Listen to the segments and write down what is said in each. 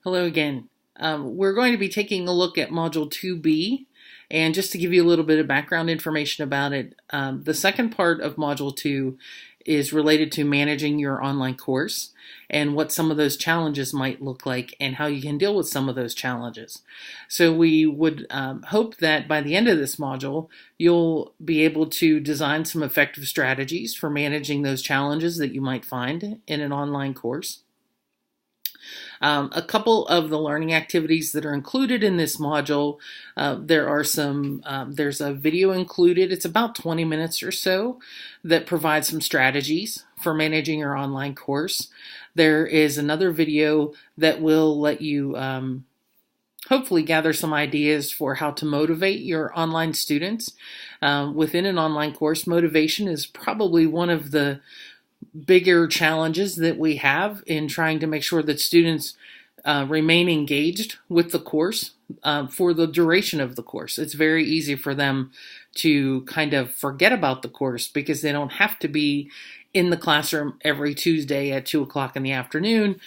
Hello again. We're going to be taking a look at Module 2B, and just to give you a little bit of background information about it, the second part of Module 2 is related to managing your online course and what some of those challenges might look like and how you can deal with some of those challenges. So we would hope that by the end of this module, you'll be able to design some effective strategies for managing those challenges that you might find in an online course. A couple of the learning activities that are included in this module, there's a video included. It's about 20 minutes or so that provides some strategies for managing your online course. There is another video that will let you hopefully gather some ideas for how to motivate your online students. Within an online course, motivation is probably one of the bigger challenges that we have in trying to make sure that students remain engaged with the course for the duration of the course. It's very easy for them to kind of forget about the course because they don't have to be in the classroom every Tuesday at 2 o'clock in the afternoon.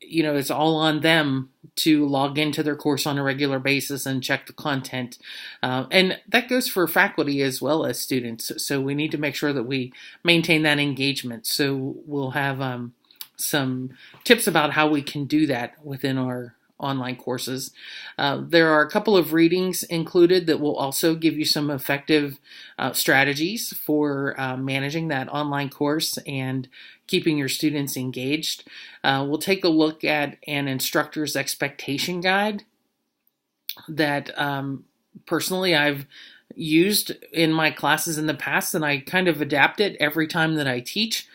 It's all on them to log into their course on a regular basis and check the content. And that goes for faculty as well as students. So we need to make sure that we maintain that engagement. So we'll have some tips about how we can do that within our online courses. There are a couple of readings included that will also give you some effective strategies for managing that online course and keeping your students engaged. We'll take a look at an instructor's expectation guide that personally I've used in my classes in the past, and I kind of adapt it every time that I teach,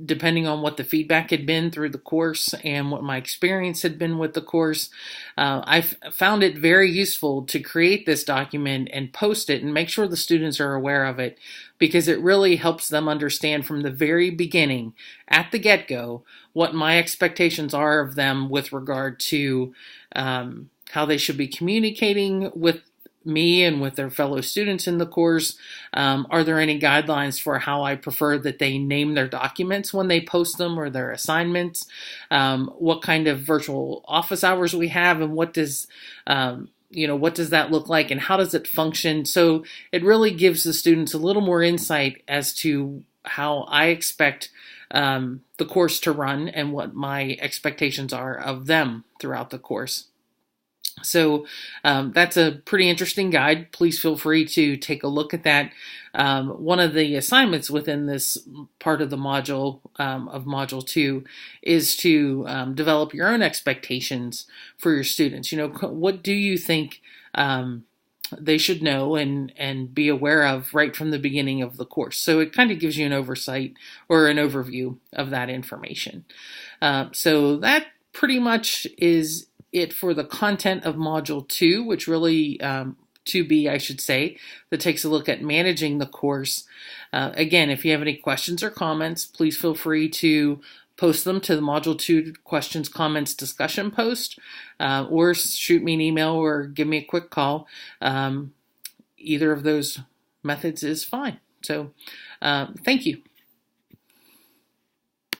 depending on what the feedback had been through the course and what my experience had been with the course. I've found it very useful to create this document and post it and make sure the students are aware of it, because it really helps them understand from the very beginning, at the get-go, what my expectations are of them with regard to how they should be communicating with me and with their fellow students in the course. Are there any guidelines for how I prefer that they name their documents when they post them or their assignments? What kind of virtual office hours we have, and what does that look like, and how does it function? So it really gives the students a little more insight as to how I expect the course to run and what my expectations are of them throughout the course. So that's a pretty interesting guide. Please feel free to take a look at that. One of the assignments within this part of the module, of Module 2, is to develop your own expectations for your students. What do you think they should know and be aware of right from the beginning of the course? So it kind of gives you an oversight or an overview of that information. So that pretty much is it for the content of Module 2, which really, 2B, I should say, that takes a look at managing the course. Again, if you have any questions or comments, please feel free to post them to the Module 2 questions, comments, discussion post, or shoot me an email or give me a quick call. Either of those methods is fine. So thank you.